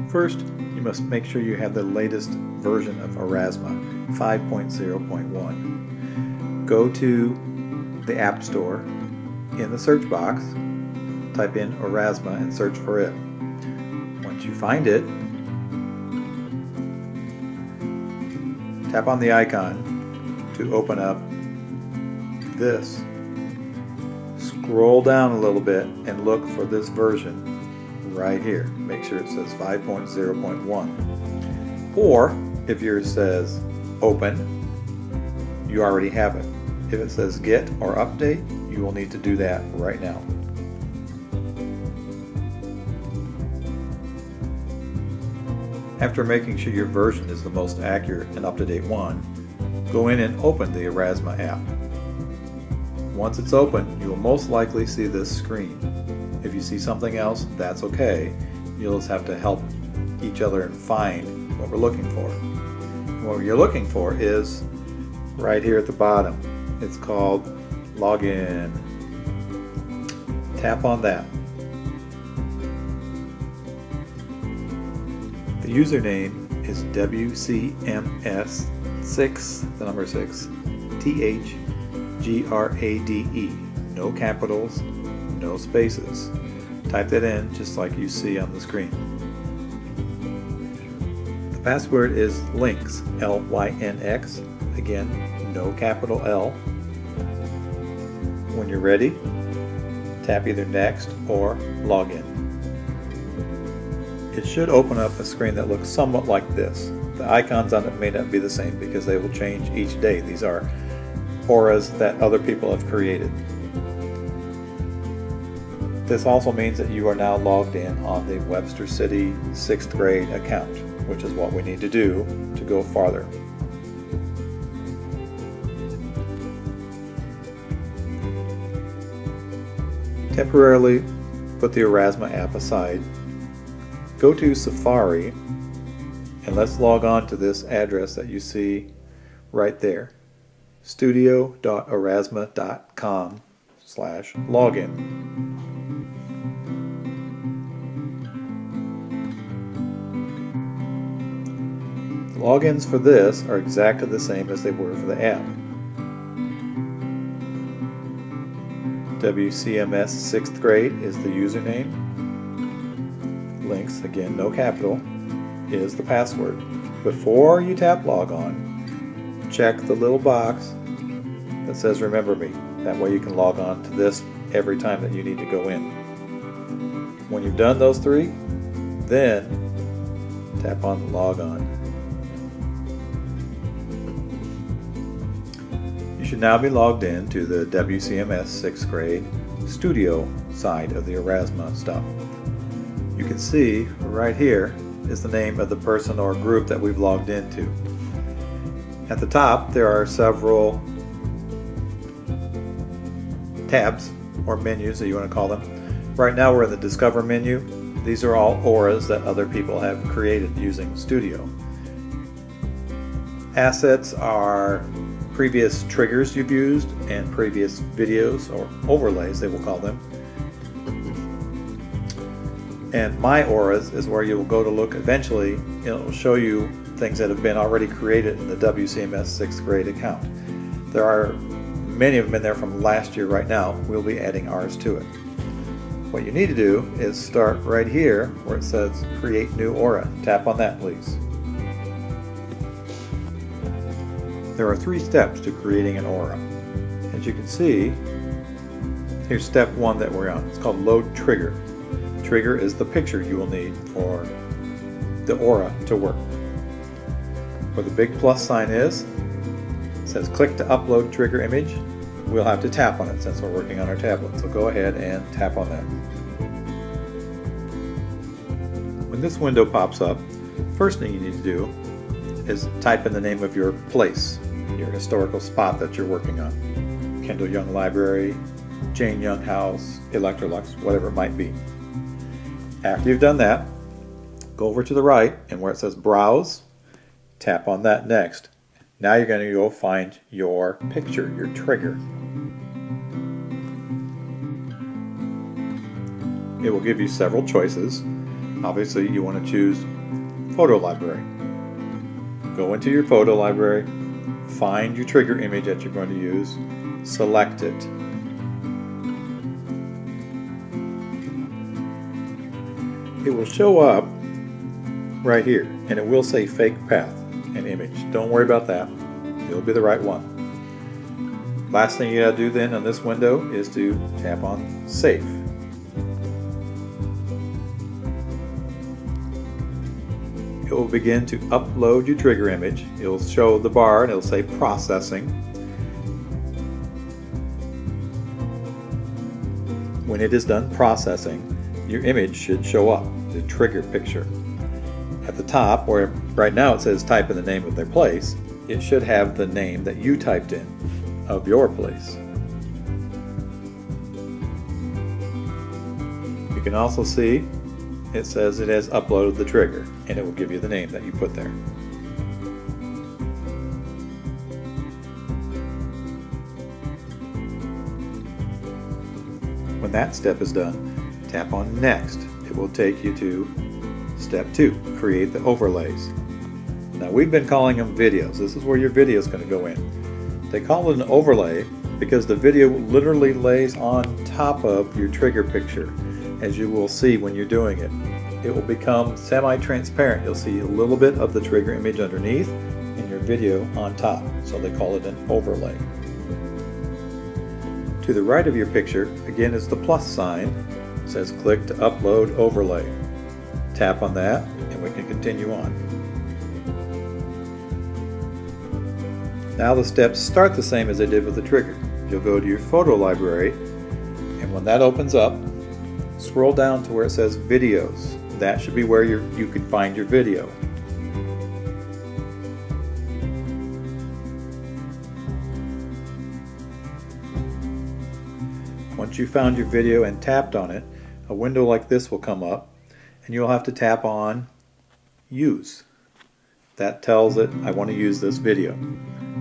First, you must make sure you have the latest version of Aurasma 5.0.1. Go to the App Store. In the search box, type in Aurasma and search for it. Once you find it, tap on the icon to open up this. Scroll down a little bit and look for this version right here. Make sure it says 5.0.1. Or if yours says open, you already have it. If it says get or update, you will need to do that right now. After making sure your version is the most accurate and up-to-date one, go in and open the Aurasma app. Once it's open, you will most likely see this screen. If you see something else, that's okay. You'll just have to help each other and find what we're looking for. What you're looking for is right here at the bottom. It's called Login. Tap on that. The username is WCMS6, the number 6, THGRADE. No capitals, no spaces. Type that in just like you see on the screen. The password is LYNX, L-Y-N-X. Again, no capital L. When you're ready, tap either Next or Login. It should open up a screen that looks somewhat like this. The icons on it may not be the same because they will change each day. These are auras that other people have created. This also means that you are now logged in on the Webster City 6th grade account, which is what we need to do to go farther. Temporarily put the Aurasma app aside. Go to Safari and let's log on to this address that you see right there, studio.aurasma.com/login. The logins for this are exactly the same as they were for the app. WCMS 6th grade is the username. LYNX, again no capital, is the password. Before you tap log on, check the little box that says remember me. That way you can log on to this every time that you need to go in. When you've done those three, then tap on log on. You should now be logged in to the WCMS 6th grade studio side of the Aurasma stuff. You can see right here is the name of the person or group that we've logged into. At the top there are several tabs or menus that you want to call them. Right now we're in the Discover menu. These are all auras that other people have created using Studio. Assets are previous triggers you've used and previous videos or overlays they will call them. And My Auras is where you will go to look eventually. It will show you things that have been already created in the WCMS 6th grade account. There are many of them in there from last year right now. We'll be adding ours to it. What you need to do is start right here where it says Create New Aura. Tap on that, please. There are 3 steps to creating an aura. As you can see, here's step 1 that we're on. It's called Load Trigger. Trigger is the picture you will need for the aura to work. Where the big plus sign is, it says click to upload trigger image. We'll have to tap on it since we're working on our tablet. So go ahead and tap on that. When this window pops up, first thing you need to do is type in the name of your place, your historical spot that you're working on. Kendall Young Library, Jane Young House, Electrolux, whatever it might be. After you've done that, go over to the right and where it says Browse, tap on that next. Now you're going to go find your picture, your trigger. It will give you several choices. Obviously you want to choose photo library. Go into your photo library, find your trigger image that you're going to use, select it. It will show up right here, and it will say fake path and image. Don't worry about that. It'll be the right one. Last thing you gotta do then on this window is to tap on Save. It will begin to upload your trigger image. It'll show the bar and it'll say Processing. When it is done processing, your image should show up, the trigger picture. At the top, where right now it says type in the name of their place, it should have the name that you typed in of your place. You can also see it says it has uploaded the trigger, and it will give you the name that you put there. When that step is done, tap on Next. It will take you to Step 2, create the overlays. Now we've been calling them videos. This is where your video is going to go in. They call it an overlay because the video literally lays on top of your trigger picture, as you will see when you're doing it. It will become semi-transparent. You'll see a little bit of the trigger image underneath and your video on top. So they call it an overlay. To the right of your picture, again, is the plus sign. It says click to upload overlay. Tap on that and we can continue on. Now the steps start the same as they did with the trigger. You'll go to your photo library, and when that opens up, scroll down to where it says videos. That should be where you can find your video. Once you found your video and tapped on it, a window like this will come up, and you'll have to tap on Use. That tells it, I want to use this video.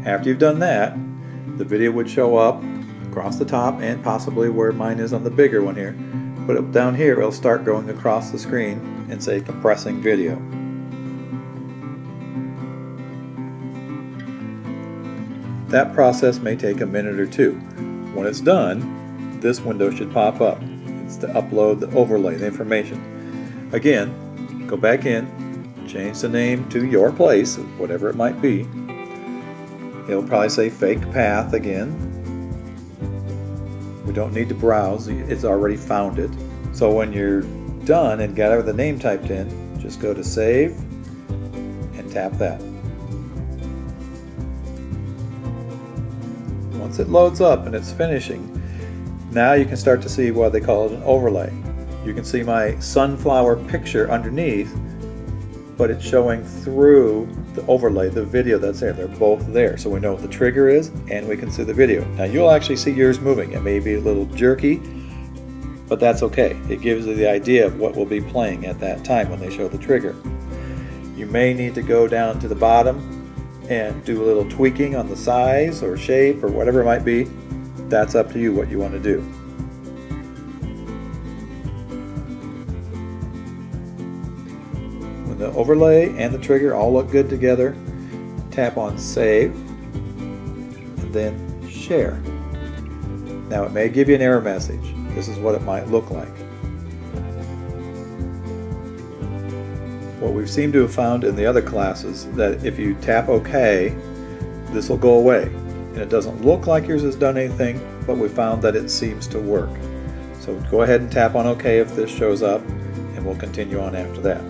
After you've done that, the video would show up across the top and possibly where mine is on the bigger one here. But down here it'll start going across the screen and say compressing video. That process may take a minute or two. When it's done, this window should pop up. It's to upload the overlay, the information. Again, go back in, change the name to your place, whatever it might be. It'll probably say fake path again. We don't need to browse, it's already found it. So when you're done and got the name typed in, just go to Save and tap that. Once it loads up and it's finishing, now you can start to see what they call it an overlay. You can see my sunflower picture underneath, but it's showing through the overlay, the video that's there. They're both there, so we know what the trigger is and we can see the video. Now you'll actually see yours moving. It may be a little jerky, but that's okay. It gives you the idea of what will be playing at that time when they show the trigger. You may need to go down to the bottom and do a little tweaking on the size or shape or whatever it might be. That's up to you what you want to do. When the overlay and the trigger all look good together, tap on Save and then Share. Now it may give you an error message. This is what it might look like. What we've seemed to have found in the other classes that if you tap OK, this will go away. And it doesn't look like yours has done anything, but we found that it seems to work. So go ahead and tap on OK if this shows up, and we'll continue on after that.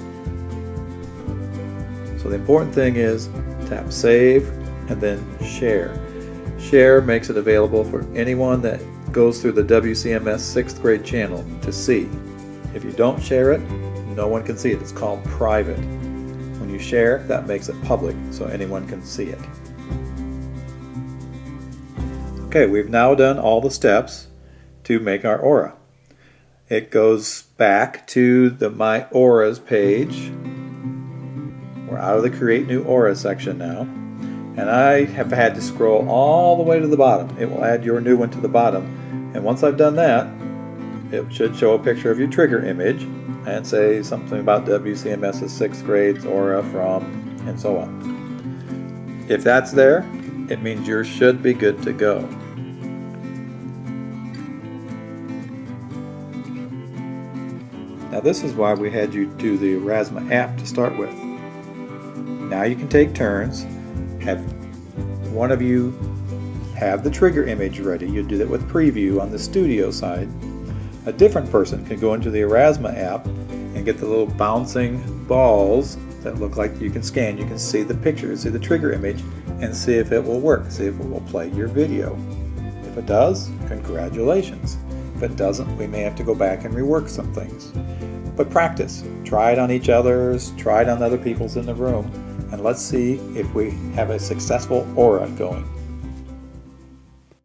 So the important thing is tap Save and then Share. Share makes it available for anyone that goes through the WCMS 6th grade channel to see. If you don't share it, no one can see it. It's called private. When you share, that makes it public so anyone can see it. Okay, we've now done all the steps to make our aura. It goes back to the My Auras page. We're out of the Create New Aura section now. And I have had to scroll all the way to the bottom. It will add your new one to the bottom. And once I've done that, it should show a picture of your trigger image. and say something about WCMS's 6th grade's aura from, and so on. If that's there, it means yours should be good to go. Now this is why we had you do the Aurasma app to start with. Now you can take turns, have one of you have the trigger image ready. You do that with preview on the studio side. A different person can go into the Aurasma app and get the little bouncing balls that look like you can scan. You can see the picture, see the trigger image, and see if it will work, see if it will play your video. If it does, congratulations. If it doesn't, we may have to go back and rework some things. But practice. Try it on each other's, try it on other people's in the room, and let's see if we have a successful aura going.